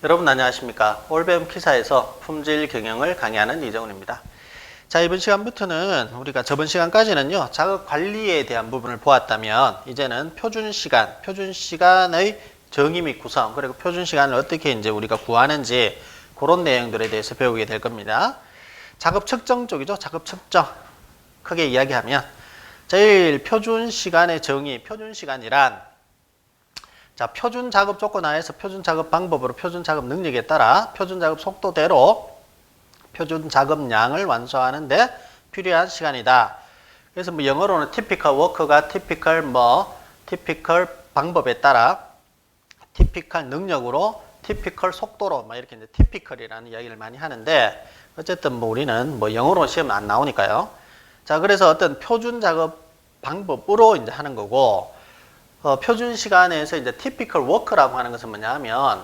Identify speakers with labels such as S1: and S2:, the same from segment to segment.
S1: 여러분 안녕하십니까? 올배움 키사에서 품질 경영을 강의하는 이정훈입니다. 자, 이번 시간부터는 우리가 저번 시간까지는요, 작업 관리에 대한 부분을 보았다면 이제는 표준 시간의 정의 및 구성, 그리고 표준 시간을 어떻게 이제 우리가 구하는지 그런 내용들에 대해서 배우게 될 겁니다. 작업 측정 쪽이죠. 작업 측정. 크게 이야기하면 제일 표준 시간의 정의, 표준 시간이란 자, 표준 작업 조건 하에서 표준 작업 방법으로 표준 작업 능력에 따라 표준 작업 속도대로 표준 작업량을 완수하는데 필요한 시간이다. 그래서 뭐 영어로는 typical work가 typical 방법에 따라 typical 능력으로 typical 속도로 막 이렇게 이제 typical이라는 이야기를 많이 하는데 어쨌든 뭐 우리는 뭐 영어로 시험 안 나오니까요. 자, 그래서 어떤 표준 작업 방법으로 이제 하는 거고 표준 시간에서 이제 typical work라고 하는 것은 뭐냐 하면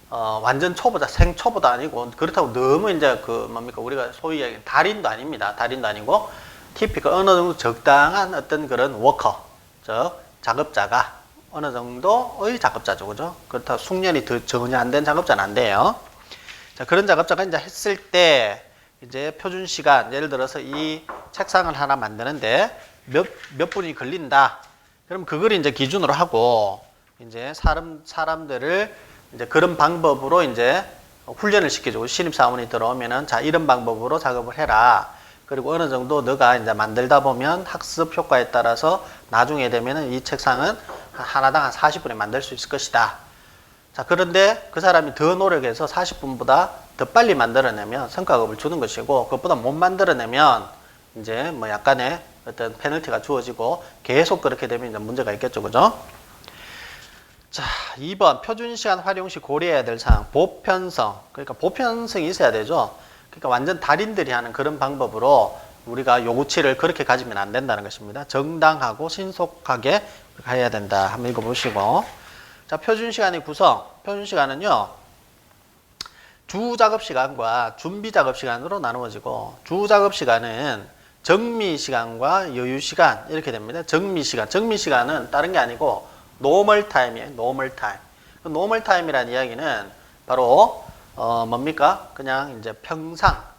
S1: 완전 초보자, 생초보도 아니고 그렇다고 너무 이제 뭡니까 우리가 소위 얘기하는 달인도 아닙니다. 달인도 아니고 typical 어느 정도 적당한 어떤 그런 worker, 즉 작업자가 어느 정도의 작업자죠, 그죠? 그렇다고 숙련이 전혀 안 된 작업자는 안 돼요. 자, 그런 작업자가 이제 했을 때 이제 표준 시간, 예를 들어서 이 책상을 하나 만드는데 몇 분이 걸린다. 그럼 그걸 이제 기준으로 하고 이제 사람들을 이제 그런 방법으로 이제 훈련을 시켜주고 신입사원이 들어오면은 자, 이런 방법으로 작업을 해라. 그리고 어느 정도 너가 이제 만들다 보면 학습 효과에 따라서 나중에 되면은 이 책상은 하나당 한 40분에 만들 수 있을 것이다. 자, 그런데 그 사람이 더 노력해서 40분보다 더 빨리 만들어내면 성과급을 주는 것이고 그것보다 못 만들어내면 이제 뭐 약간의 어떤 페널티가 주어지고 계속 그렇게 되면 이제 문제가 있겠죠, 그죠? 자, 2번 표준시간 활용 시 고려해야 될 사항 보편성. 그러니까 보편성이 있어야 되죠. 그러니까 완전 달인들이 하는 그런 방법으로 우리가 요구치를 그렇게 가지면 안 된다는 것입니다. 정당하고 신속하게 해야 된다. 한번 읽어보시고. 자, 표준시간의 구성. 표준시간은요, 주작업시간과 준비작업시간으로 나누어지고 주작업시간은 정미시간과 여유시간 이렇게 됩니다. 정미시간은 다른 게 아니고 노멀 타임이에요. 노멀 타임. 노멀 타임이라는 이야기는 바로 뭡니까? 그냥 이제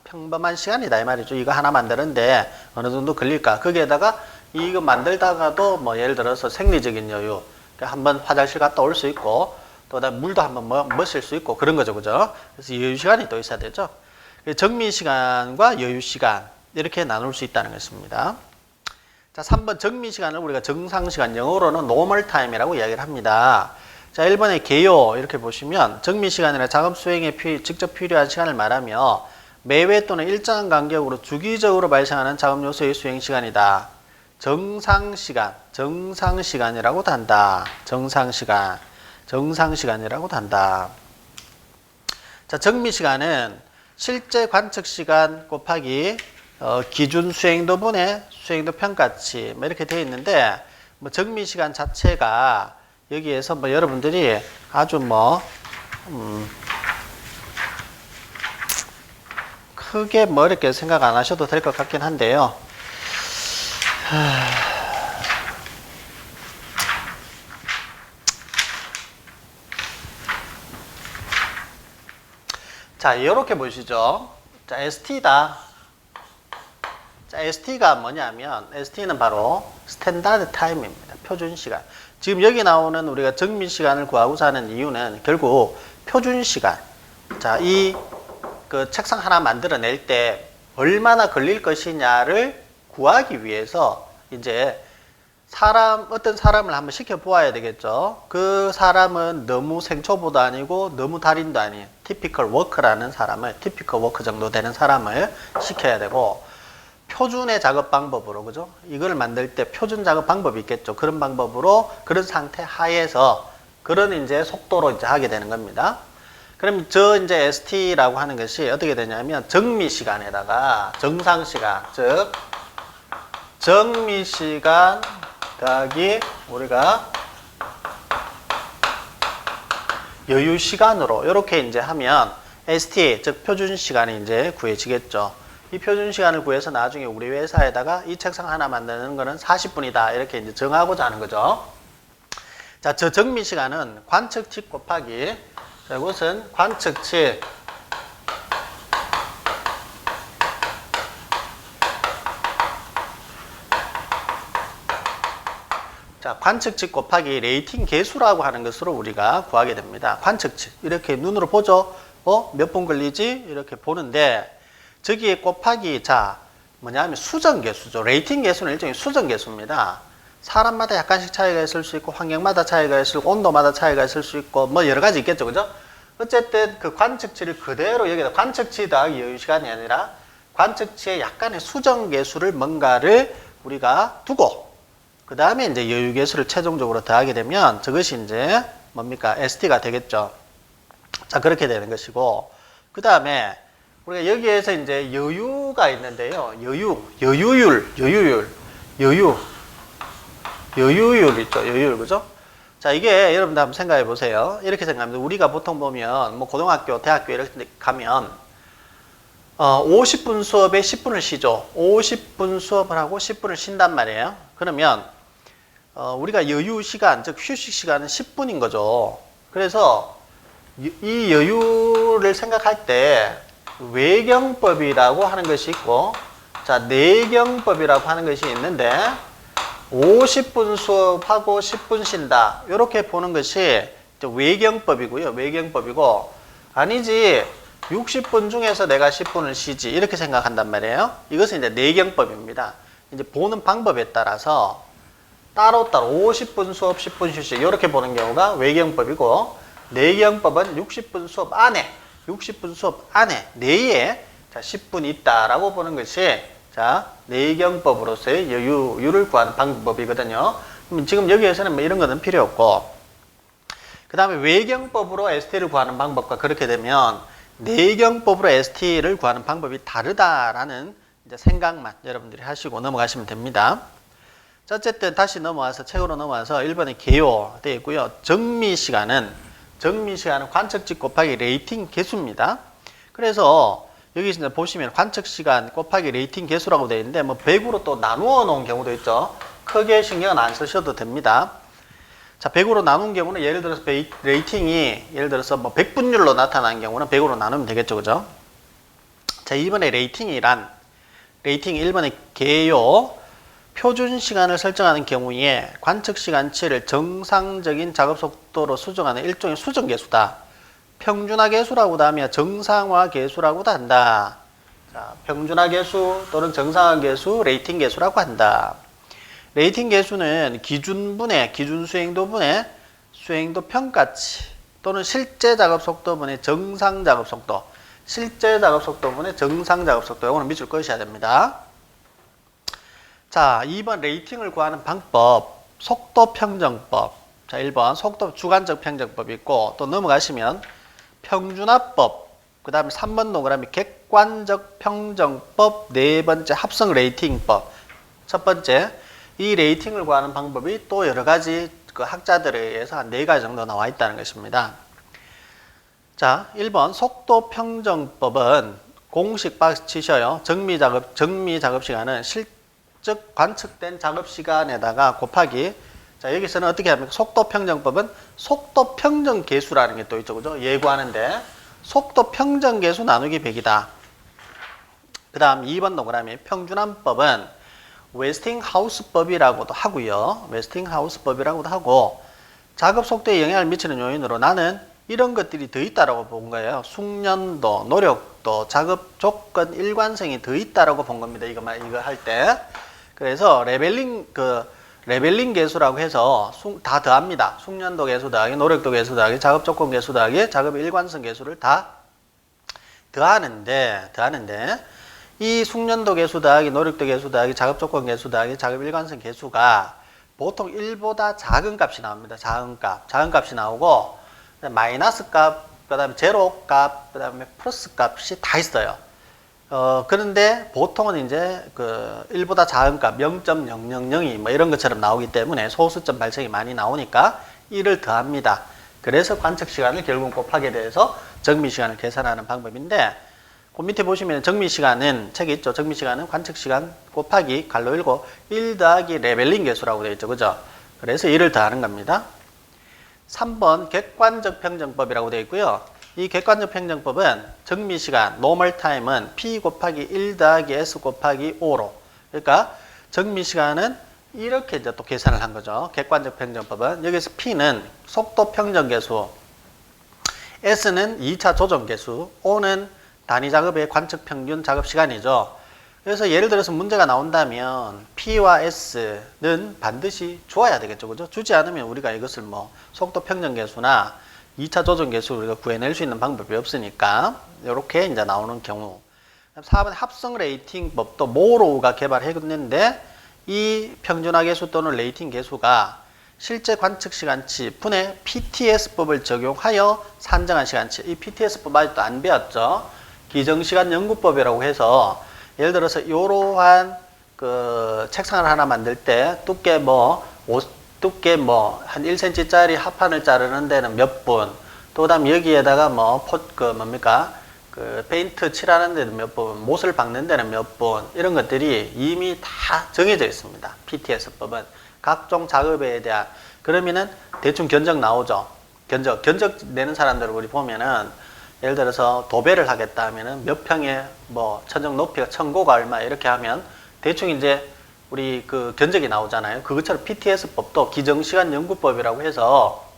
S1: 평범한 시간이다 이 말이죠. 이거 하나 만드는데 어느 정도 걸릴까? 거기에다가 이거 만들다가도 뭐 예를 들어서 생리적인 여유, 그러니까 한번 화장실 갔다 올 수 있고 또 물도 한번 마실 수 있고 그런 거죠, 그죠? 그래서 여유시간이 또 있어야 되죠. 정미시간과 여유시간 이렇게 나눌 수 있다는 것입니다. 자, 3번 정미시간을 우리가 정상시간, 영어로는 normal time이라고 이야기를 합니다. 자, 1번의 개요 이렇게 보시면 정미시간이나 작업 수행에 직접 필요한 시간을 말하며 매회 또는 일정한 간격으로 주기적으로 발생하는 작업 요소의 수행시간이다. 정상시간이라고도 한다. 정상시간이라고도 한다. 자, 정미시간은 실제 관측시간 곱하기 기준 수행도분의 수행도 평가치 뭐 이렇게 되어 있는데 뭐 정미시간 자체가 여기에서 뭐 여러분들이 아주 뭐 크게 뭐 이렇게 생각 안 하셔도 될 것 같긴 한데요. 자, 이렇게 보시죠. 자, ST다. 자, ST가 뭐냐면 ST는 바로 스탠다드 타임입니다. 표준 시간. 지금 여기 나오는 우리가 정미 시간을 구하고자 하는 이유는 결국 표준 시간. 자, 그 책상 하나 만들어낼 때 얼마나 걸릴 것이냐를 구하기 위해서 이제 어떤 사람을 한번 시켜보아야 되겠죠. 그 사람은 너무 생초보도 아니고 너무 달인도 아니에요. typical work라는 사람을, typical work 정도 되는 사람을 시켜야 되고 표준의 작업 방법으로, 그죠? 이걸 만들 때 표준 작업 방법이 있겠죠. 그런 방법으로, 그런 상태 하에서, 그런 이제 속도로 이제 하게 되는 겁니다. 그럼 이제 ST라고 하는 것이 어떻게 되냐면, 정미시간에다가 정상시간, 즉, 정미시간 더하기 우리가 여유시간으로, 이렇게 이제 하면, ST, 즉, 표준시간이 이제 구해지겠죠. 이 표준 시간을 구해서 나중에 우리 회사에다가 이 책상 하나 만드는 거는 40분이다. 이렇게 이제 정하고자 하는 거죠. 자, 저 정미 시간은 관측치 곱하기 자, 이것은 관측치. 자, 관측치 곱하기 레이팅 개수라고 하는 것으로 우리가 구하게 됩니다. 관측치. 이렇게 눈으로 보죠. 몇 분 걸리지? 이렇게 보는데, 저기에 곱하기, 자, 뭐냐면 수정 개수죠. 레이팅 개수는 일종의 수정 개수입니다. 사람마다 약간씩 차이가 있을 수 있고, 환경마다 차이가 있을 수 있고, 온도마다 차이가 있을 수 있고, 뭐 여러 가지 있겠죠. 그죠? 어쨌든 그 관측치를 그대로 여기다 관측치 더하기 여유시간이 아니라 관측치에 약간의 수정 개수를 뭔가를 우리가 두고, 그 다음에 이제 여유계수를 최종적으로 더하게 되면 저것이 이제 뭡니까? ST가 되겠죠. 자, 그렇게 되는 것이고, 그 다음에 우리가 여기에서 이제 여유가 있는데요. 여유율 있죠. 여유율, 그죠? 자, 이게 여러분들 한번 생각해 보세요. 이렇게 생각합니다. 우리가 보통 보면 뭐 고등학교, 대학교 이렇게 가면 50분 수업에 10분을 쉬죠. 50분 수업을 하고 10분을 쉰단 말이에요. 그러면 우리가 여유 시간, 즉 휴식 시간은 10분인 거죠. 그래서 이 여유를 생각할 때 외경법이라고 하는 것이 있고, 자, 내경법이라고 하는 것이 있는데 50분 수업하고 10분 쉰다. 이렇게 보는 것이 외경법이고요. 외경법이고, 아니지 60분 중에서 내가 10분을 쉬지 이렇게 생각한단 말이에요. 이것은 이제 내경법입니다. 이제 보는 방법에 따라서 따로따로 50분 수업, 10분 휴식 이렇게 보는 경우가 외경법이고, 내경법은 60분 수업 안에 내에 자 10분 있다라고 보는 것이 자 내경법으로서의 여유를 구하는 방법이거든요. 지금 여기에서는 뭐 이런 거는 필요 없고, 그 다음에 외경법으로 ST를 구하는 방법과 그렇게 되면 내경법으로 ST를 구하는 방법이 다르다라는 이제 생각만 여러분들이 하시고 넘어가시면 됩니다. 자, 어쨌든 다시 넘어와서 책으로 넘어와서 1번에 개요 되어 있고요. 정미 시간은 관측치 곱하기 레이팅 개수입니다. 그래서 여기 이제 보시면 관측 시간 곱하기 레이팅 개수라고 되어 있는데 뭐 100으로 또 나누어 놓은 경우도 있죠. 크게 신경은 안 쓰셔도 됩니다. 자, 100으로 나눈 경우는 예를 들어서 레이팅이 예를 들어서 뭐 100분율로 나타나는 경우는 100으로 나누면 되겠죠. 그죠? 자, 2번에 레이팅 1번에 개요 표준 시간을 설정하는 경우에 관측 시간치를 정상적인 작업 속도로 수정하는 일종의 수정 계수다. 평준화 계수라고도 하며 정상화 계수라고도 한다. 자, 평준화 계수 또는 정상화 계수, 레이팅 계수라고 한다. 레이팅 계수는 기준분의 기준 수행도분의 수행도 평가치 또는 실제 작업 속도분의 정상 작업 속도, 실제 작업 속도분의 정상 작업 속도, 이거는 밑줄 그으셔야 됩니다. 자, 2번 레이팅을 구하는 방법, 속도 평정법. 자, 1번 속도 주관적 평정법이 있고, 또 넘어가시면 평준화법, 그 다음에 3번 동그라미 객관적 평정법, 네 번째 합성 레이팅법. 첫 번째, 이 레이팅을 구하는 방법이 또 여러 가지 그 학자들에 의해서 한 4가지 정도 나와 있다는 것입니다. 자, 1번 속도 평정법은 공식 박스 치셔요. 정미 작업 시간은 즉 관측된 작업 시간에다가 곱하기, 자 여기서는 어떻게 합니까? 속도 평정법은 속도 평정 계수라는 게 또 있죠. 그죠? 예고하는데 속도 평정 계수 나누기 100이다. 그 다음 2번 동그라미 평준화법은 웨스팅하우스법이라고도 하고요. 웨스팅하우스법이라고도 하고, 작업 속도에 영향을 미치는 요인으로 나는 이런 것들이 더 있다라고 본 거예요. 숙련도, 노력도, 작업 조건 일관성이 더 있다라고 본 겁니다. 이거 할 때. 그래서 레벨링 계수라고 해서 다 더합니다. 숙련도 계수 더하기, 노력도 계수 더하기, 작업 조건 계수 더하기, 작업 일관성 계수를 다 더하는데 이 숙련도 계수 더하기, 노력도 계수 더하기, 작업 조건 계수 더하기, 작업 일관성 계수가 보통 1보다 작은 값이 나옵니다. 작은 값이 나오고, 마이너스 값, 그 다음에 제로 값, 그 다음에 플러스 값이 다 있어요. 그런데 보통은 이제 그 1보다 작은 값 0.000이 뭐 이런 것처럼 나오기 때문에 소수점 발생이 많이 나오니까 1을 더합니다. 그래서 관측 시간을 결국 곱하게 돼서 정미 시간을 계산하는 방법인데, 그 밑에 보시면 정미 시간은 책에 있죠. 정미 시간은 관측 시간 곱하기 갈로 열고 1 더하기 레벨링 계수라고 되어 있죠. 그죠? 그래서 1을 더하는 겁니다. 3번 객관적 평정법이라고 되어 있고요. 이 객관적 평정법은 정미시간, normal time은 P 곱하기 1 더하기 S 곱하기 5로. 그러니까 정미시간은 이렇게 이제 또 계산을 한 거죠. 객관적 평정법은. 여기서 P는 속도 평정계수, S는 2차 조정계수, O는 단위 작업의 관측 평균 작업 시간이죠. 그래서 예를 들어서 문제가 나온다면 P와 S는 반드시 주어야 되겠죠. 그죠? 주지 않으면 우리가 이것을 뭐 속도 평정계수나 2차 조정계수 우리가 구해낼 수 있는 방법이 없으니까 이렇게 이제 나오는 경우. 4번 합성 레이팅법도 모로우가 개발했는데 이 평준화 계수 또는 레이팅 계수가 실제 관측 시간치 분의 PTS법을 적용하여 산정한 시간치. 이 PTS법 아직도 안 배웠죠. 기정시간 연구법이라고 해서 예를 들어서 이러한 그 책상을 하나 만들 때 두께 두께 한 1cm짜리 합판을 자르는 데는 몇 분, 또 그다음 여기에다가 페인트 칠하는 데는 몇 분, 못을 박는 데는 몇 분, 이런 것들이 이미 다 정해져 있습니다. PTS법은 각종 작업에 대한. 그러면은 대충 견적 나오죠. 견적 내는 사람들을 우리 보면은 예를 들어서 도배를 하겠다 하면은 몇 평에 천정 높이가 천고가 얼마 이렇게 하면 대충 이제 우리 그 견적이 나오잖아요. 그것처럼 PTS법도 기정시간 연구법이라고 해서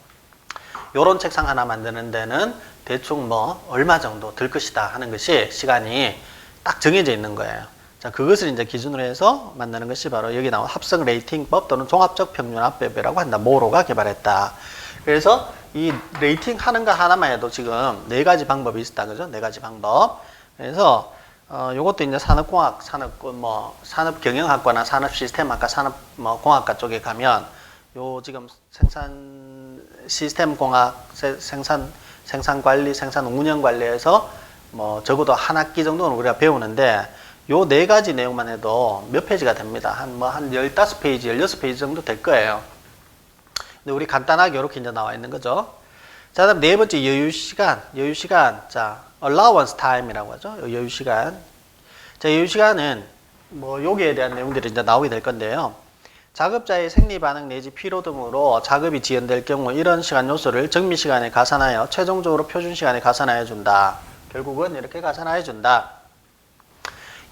S1: 요런 책상 하나 만드는 데는 대충 얼마 정도 들 것이다 하는 것이 시간이 딱 정해져 있는 거예요. 자, 그것을 이제 기준으로 해서 만드는 것이 바로 여기 나온 합성 레이팅법 또는 종합적 평준화법이라고 한다. 모로가 개발했다. 그래서 이 레이팅 하는 거 하나만 해도 지금 4가지 방법이 있다. 그죠? 4가지 방법. 그래서 요것도 이제 산업경영학과나 산업시스템학과, 산업공학과 쪽에 가면 요 지금 생산 시스템공학, 생산관리, 생산운영관리에서 적어도 한 학기 정도는 우리가 배우는데 요 4가지 내용만 해도 몇 페이지가 됩니다. 한 15페이지, 16페이지 정도 될 거예요. 근데 우리 간단하게 이렇게 이제 나와 있는 거죠. 자, 다음 4번째 여유시간. 자, allowance time이라고 하죠. 여유시간. 자, 여유시간은 여기에 대한 내용들이 이제 나오게 될 건데요. 작업자의 생리 반응 내지 피로 등으로 작업이 지연될 경우 이런 시간 요소를 정미시간에 가산하여 최종적으로 표준시간에 가산하여 준다. 결국은 이렇게 가산하여 준다.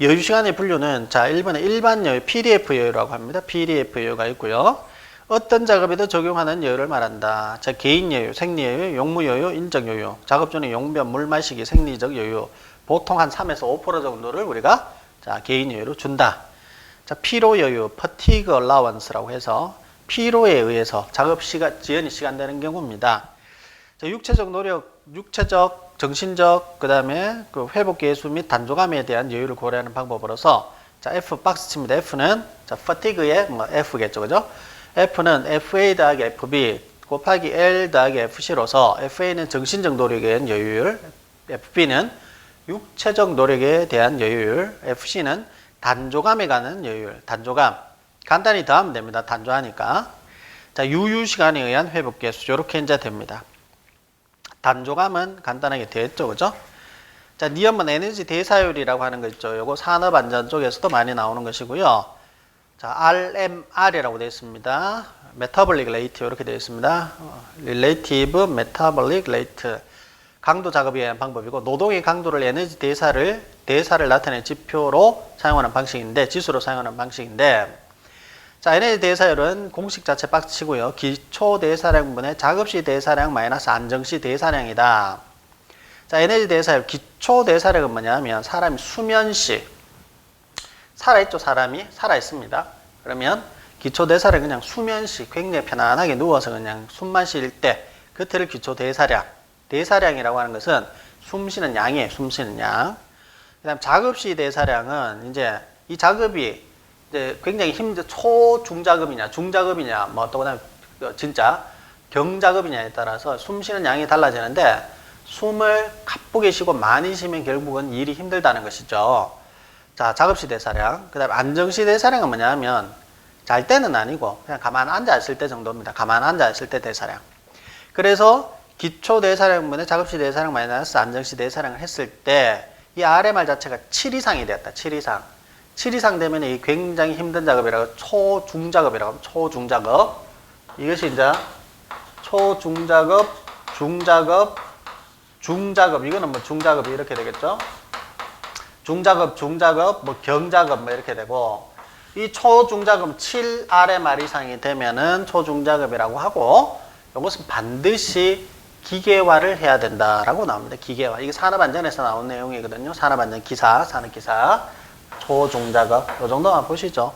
S1: 여유시간의 분류는 자, 1번에 일반 여유, PDF 여유라고 합니다. PDF 여유가 있고요. 어떤 작업에도 적용하는 여유를 말한다. 자, 개인 여유, 생리 여유, 용무 여유, 인적 여유, 작업 중에 용변, 물 마시기, 생리적 여유. 보통 한 3에서 5% 정도를 우리가 개인 여유로 준다. 자, 피로 여유, fatigue allowance라고 해서 피로에 의해서 작업 시간, 지연이 시간되는 경우입니다. 자, 육체적 노력, 정신적, 그 다음에 그 회복 계수 및 단조감에 대한 여유를 고려하는 방법으로서 자, F 박스 칩니다. F는 자, fatigue의 F겠죠, 그죠? F는 FA 더하기 FB 곱하기 L 더하기 FC로서 FA는 정신적 노력에 대한 여유율, FB는 육체적 노력에 대한 여유율, FC는 단조감에 관한 여유율, 단조감. 간단히 더하면 됩니다. 단조하니까. 자, 유유시간에 의한 회복계수, 이렇게 이제 됩니다. 단조감은 간단하게 됐죠, 그죠? 자, 니은은 에너지 대사율이라고 하는 거 있죠. 요거 산업안전 쪽에서도 많이 나오는 것이고요. 자, RMR이라고 되어 있습니다. Metabolic Rate 이렇게 되어 있습니다. Relative Metabolic Rate. 강도 작업에 의한 방법이고 노동의 강도를 에너지 대사를 나타내는 지표로 사용하는 방식인데 지수로 사용하는 방식인데 자, 에너지 대사율은 공식 자체 박스치고요. 기초 대사량분의 작업시 대사량 마이너스 안정시 대사량이다. 자, 에너지 대사율 기초 대사량은 뭐냐면 사람이 수면시 살아있죠. 사람이 살아있습니다. 그러면 기초 대사량 그냥 수면시 굉장히 편안하게 누워서 그냥 숨만 쉴 때 그때를 기초 대사량. 대사량이라고 하는 것은 숨 쉬는 양이에요. 숨 쉬는 양. 그 다음 작업시 대사량은 이제 이 작업이 이제 굉장히 초중작업이냐, 중작업이냐, 또 그다음에 진짜 경작업이냐에 따라서 숨 쉬는 양이 달라지는데 숨을 가쁘게 쉬고 많이 쉬면 결국은 일이 힘들다는 것이죠. 자, 작업시 대사량. 그 다음에 안정시 대사량은 뭐냐면 잘 때는 아니고 그냥 가만 앉아 있을 때 정도입니다. 가만 앉아 있을 때 대사량. 그래서 기초 대사량분의 작업시 대사량 마이너스 안정시 대사량을 했을 때 이 RMR 자체가 7 이상이 되었다. 7 이상. 7 이상 되면 이 굉장히 힘든 작업이라고 초중작업이라고 하면 초중작업. 이것이 이제 초중작업, 중작업, 중작업. 이거는 뭐 중작업이 이렇게 되겠죠. 중작업, 중작업, 뭐 경작업 뭐 이렇게 되고, 이 초중작업 7R 이상이 되면은 초중작업이라고 하고, 이것은 반드시 기계화를 해야 된다라고 나옵니다. 기계화. 이게 산업안전에서 나온 내용이거든요. 산업안전 기사, 산업기사, 초중작업. 이 정도만 보시죠.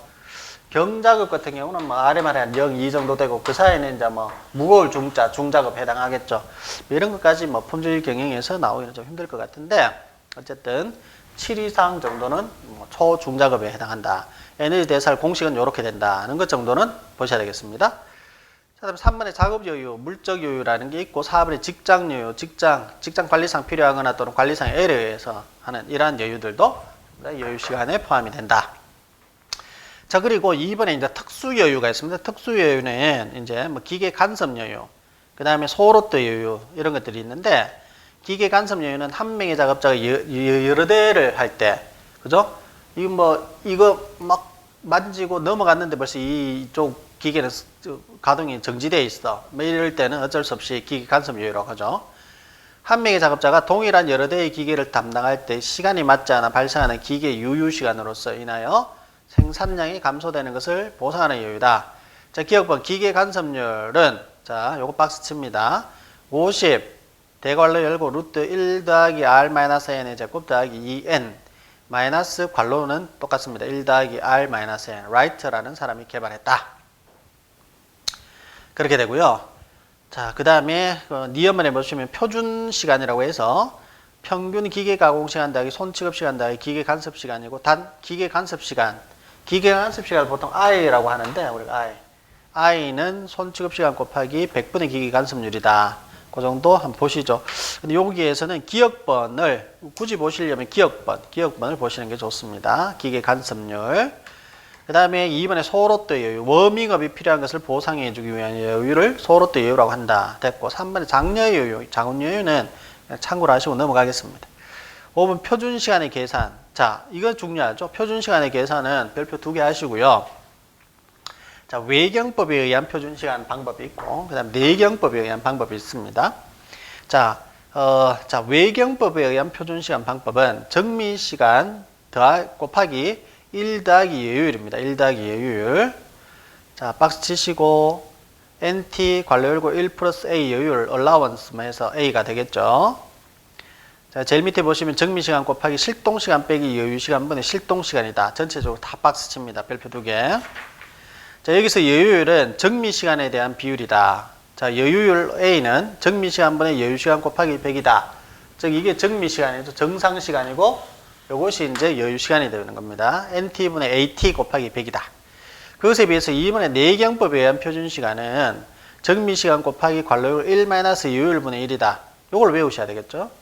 S1: 경작업 같은 경우는 뭐 RMR이 한 0, 2 정도 되고, 그 사이에는 이제 뭐 무거울 중자, 중작업 해당하겠죠. 이런 것까지 뭐 품질 경영에서 나오기는 좀 힘들 것 같은데, 어쨌든 7 이상 정도는 뭐 초중작업에 해당한다. 에너지 대사할 공식은 이렇게 된다는 것 정도는 보셔야 되겠습니다. 자, 다음 3번에 작업 여유, 물적 여유라는 게 있고, 4번에 직장 여유, 직장 관리상 필요하거나 또는 관리상 애로에 의해서 하는 이러한 여유들도 여유 시간에 포함이 된다. 자, 그리고 2번에 이제 특수 여유가 있습니다. 특수 여유는 이제 뭐 기계 간섭 여유, 그 다음에 소로도 여유 이런 것들이 있는데, 기계 간섭 여유는 한 명의 작업자가 여러 대를 할 때, 그죠? 이거 막 만지고 넘어갔는데 벌써 이쪽 기계는 가동이 정지되어 있어. 뭐 이럴 때는 어쩔 수 없이 기계 간섭 여유라고 하죠. 한 명의 작업자가 동일한 여러 대의 기계를 담당할 때 시간이 맞지 않아 발생하는 기계 유유 시간으로서 인하여 생산량이 감소되는 것을 보상하는 여유다. 자, 기억번 기계 간섭률은, 자, 요거 박스 칩니다. 50 대괄호 열고 루트 1 더하기 R-n의 제곱 더하기 2n 마이너스 괄호는 똑같습니다. 1 더하기 R-n 라이트라는 사람이 개발했다. 그렇게 되고요. 자, 그 다음에 니은문에 보시면 표준 시간이라고 해서 평균 기계 가공 시간 더하기 손 취급 시간 더하기 기계 간섭 시간이고, 단 기계 간섭 시간, 기계간섭시간을 보통 I라고 하는데, 우리가 I는 손취급시간 곱하기 100분의 기계간섭률이다. 그 정도 한번 보시죠. 근데 여기에서는 기억번을, 굳이 보시려면 기억번을 보시는 게 좋습니다. 기계간섭률. 그 다음에 2번에 소로도 여유, 워밍업이 필요한 것을 보상해 주기 위한 여유를 소로도 여유라고 한다. 됐고, 3번에 장려 여유, 자원 여유는 그냥 참고로 하시고 넘어가겠습니다. 5번 표준 시간의 계산. 자, 이거 중요하죠. 표준 시간의 계산은 별표 2개 하시고요. 자, 외경법에 의한 표준 시간 방법이 있고, 그 다음 내경법에 의한 방법이 있습니다. 자, 외경법에 의한 표준 시간 방법은 정미 시간 곱하기 1 더하기 여유율입니다. 1 더하기 여유율. 자, 박스 치시고, NT 괄호 열고 1 플러스 A 여유율, allowance만 해서 A가 되겠죠. 자, 제일 밑에 보시면 정미시간 곱하기 실동시간 빼기 여유시간분의 실동시간이다. 전체적으로 다 박스 칩니다. 별표 2개. 자, 여기서 여유율은 정미시간에 대한 비율이다. 자, 여유율 A는 정미시간분의 여유시간 곱하기 100이다. 즉, 이게 정미시간이죠. 정상시간이고, 요것이 이제 여유시간이 되는 겁니다. NT분의 AT 곱하기 100이다. 그것에 비해서 2번의 내경법에 의한 표준시간은 정미시간 곱하기 괄호율 1-여유율분의 1이다. 요걸 외우셔야 되겠죠.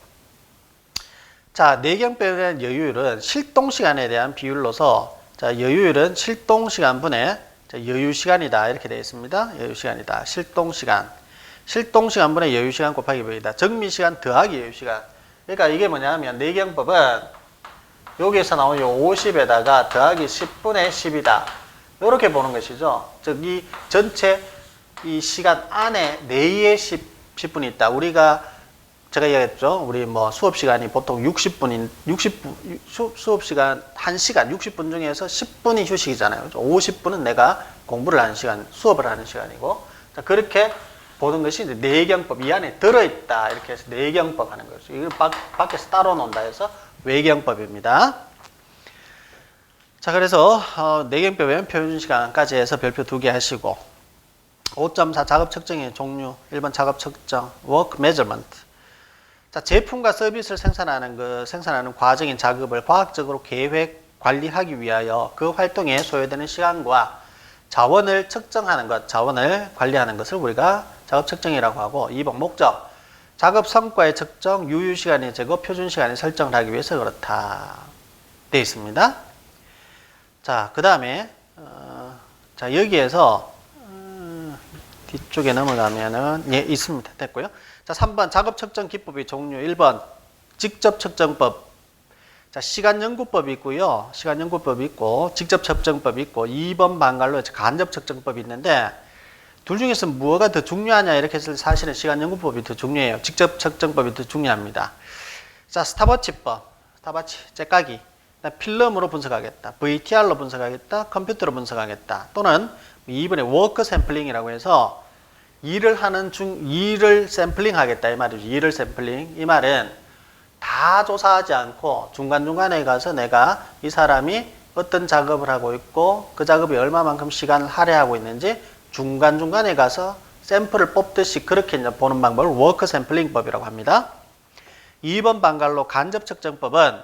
S1: 자, 내경법에 대한 여유율은 실동시간에 대한 비율로서, 자, 여유율은 실동시간분의 여유시간이다. 이렇게 되어 있습니다. 여유시간이다. 실동시간분의 여유시간 곱하기 100이다. 정미시간 더하기 여유시간. 그러니까 이게 뭐냐면, 내경법은 여기에서 나온 요 50에다가 더하기 10분의 10이다. 이렇게 보는 것이죠. 즉, 이 전체 이 시간 안에 내에 10분이 있다. 제가 얘기했죠. 우리 뭐 수업 시간이 보통 60분, 수업 시간 1시간 60분 중에서 10분이 휴식이잖아요. 50분은 내가 공부를 하는 시간, 수업을 하는 시간이고. 자, 그렇게 보는 것이 이제 내경법, 이 안에 들어있다. 이렇게 해서 내경법 하는 거죠. 이걸 밖에서 따로 논다 해서 외경법입니다. 자, 그래서 내경법에는 표준시간까지 해서 별표 2개 하시고, 5.4 작업 측정의 종류, 1번 작업 측정, work measurement. 자, 제품과 서비스를 생산하는 과정인 작업을 과학적으로 계획, 관리하기 위하여 그 활동에 소요되는 시간과 자원을 측정하는 것, 자원을 관리하는 것을 우리가 작업 측정이라고 하고, 2번 목적, 작업 성과의 측정, 유효시간의 제거, 표준시간을 설정을 하기 위해서 그렇다. 되어 있습니다. 자, 그 다음에, 자, 여기에서, 뒤쪽에 넘어가면은, 예, 있습니다. 됐고요. 자, 3번 작업 측정 기법의 종류. 1번 직접 측정법. 자, 시간 연구법이 있고요. 시간 연구법이 있고, 직접 측정법이 있고, 2번 방갈로 간접 측정법이 있는데, 둘 중에서 무엇가 더 중요하냐 이렇게 했을 때 사실은 시간연구법이 더 중요해요. 직접 측정법이 더 중요합니다. 자, 스탑워치법, 스탑워치, 째까기, 필름으로 분석하겠다, VTR로 분석하겠다, 컴퓨터로 분석하겠다, 또는 2번에 워크 샘플링이라고 해서 일을 샘플링 하겠다 이 말이죠. 일을 샘플링. 이 말은 다 조사하지 않고 중간중간에 가서 내가 이 사람이 어떤 작업을 하고 있고 그 작업이 얼마만큼 시간을 할애하고 있는지 중간중간에 가서 샘플을 뽑듯이 그렇게 이제 보는 방법을 워크 샘플링법이라고 합니다. 2번 방갈로 간접 측정법은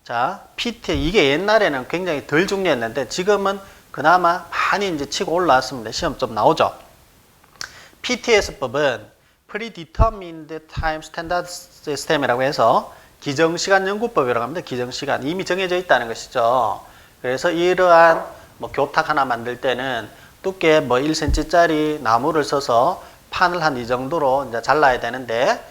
S1: 자, PT 이게 옛날에는 굉장히 덜 중요했는데 지금은 그나마 많이 이제 치고 올라왔습니다. 시험 좀 나오죠. PTS법은 Predetermined Time Standard System이라고 해서 기정시간 연구법이라고 합니다. 기정시간 이미 정해져 있다는 것이죠. 그래서 이러한 뭐 교탁 하나 만들 때는 두께 뭐 1cm짜리 나무를 써서 판을 한 이 정도로 이제 잘라야 되는데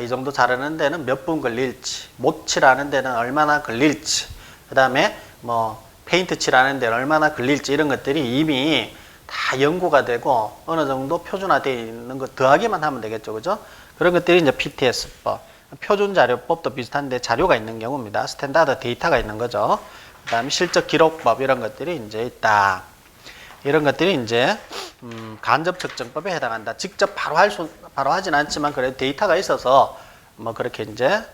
S1: 이 정도 자르는 데는 몇 분 걸릴지, 못칠하는 데는 얼마나 걸릴지, 그 다음에 뭐 페인트 칠하는 데는 얼마나 걸릴지 이런 것들이 이미 다 연구가 되고 어느 정도 표준화되어 있는 것 더하기만 하면 되겠죠, 그죠? 그런 것들이 이제 PTS법, 표준자료법도 비슷한데 자료가 있는 경우입니다. 스탠다드 데이터가 있는 거죠. 그 다음에 실적 기록법 이런 것들이 이제 있다. 이런 것들이 이제 간접 측정법에 해당한다. 직접 바로 하진 않지만 그래도 데이터가 있어서 뭐 그렇게 이제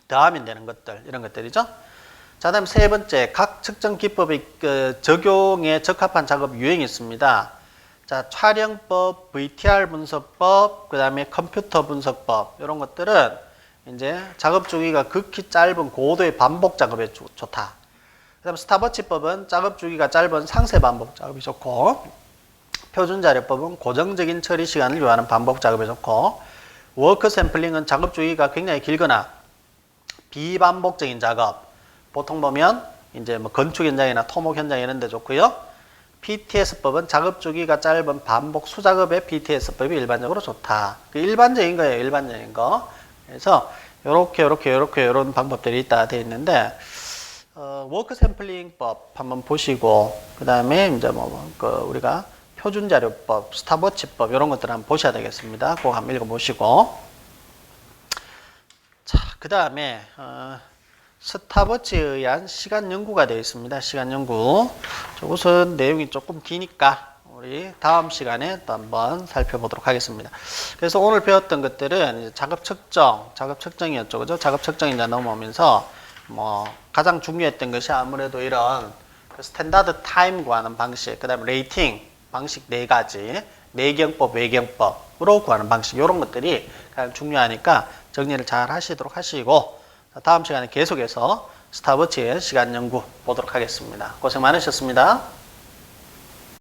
S1: 더하면 되는 것들 이런 것들이죠. 자, 다음 세 번째, 각 측정 기법의 적용에 적합한 작업 유형이 있습니다. 자, 촬영법, VTR 분석법, 그 다음에 컴퓨터 분석법 이런 것들은 이제 작업 주기가 극히 짧은 고도의 반복 작업에 좋다. 그 다음 스탑워치법은 작업 주기가 짧은 상세 반복 작업이 좋고, 표준자료법은 고정적인 처리 시간을 요하는 반복 작업에 좋고, 워크 샘플링은 작업 주기가 굉장히 길거나 비반복적인 작업, 보통 보면 이제 뭐 건축 현장이나 토목 현장 이런 데 좋고요. PTS법은 작업 주기가 짧은 반복 수작업의 PTS법이 일반적으로 좋다. 그 일반적인 거예요, 일반적인 거. 그래서 이런 방법들이 있다 되어 있는데, 워크 샘플링법 한번 보시고, 그 다음에 이제 우리가 표준자료법, 스탑워치법 이런 것들 한번 보셔야 되겠습니다. 그거 한번 읽어보시고. 자, 그 다음에 스탑워치에 의한 시간 연구가 되어 있습니다. 시간 연구. 우선 내용이 조금 기니까 우리 다음 시간에 또 한번 살펴보도록 하겠습니다. 그래서 오늘 배웠던 것들은 이제 작업 측정이었죠. 그죠? 작업 측정이 이제 넘어오면서 뭐 가장 중요했던 것이 아무래도 이런 스탠다드 타임 구하는 방식, 그 다음에 레이팅 방식 4가지, 내경법, 외경법으로 구하는 방식 이런 것들이 가장 중요하니까 정리를 잘 하시도록 하시고 다음 시간에 계속해서 스탑워치의 시간 연구 보도록 하겠습니다. 고생 많으셨습니다.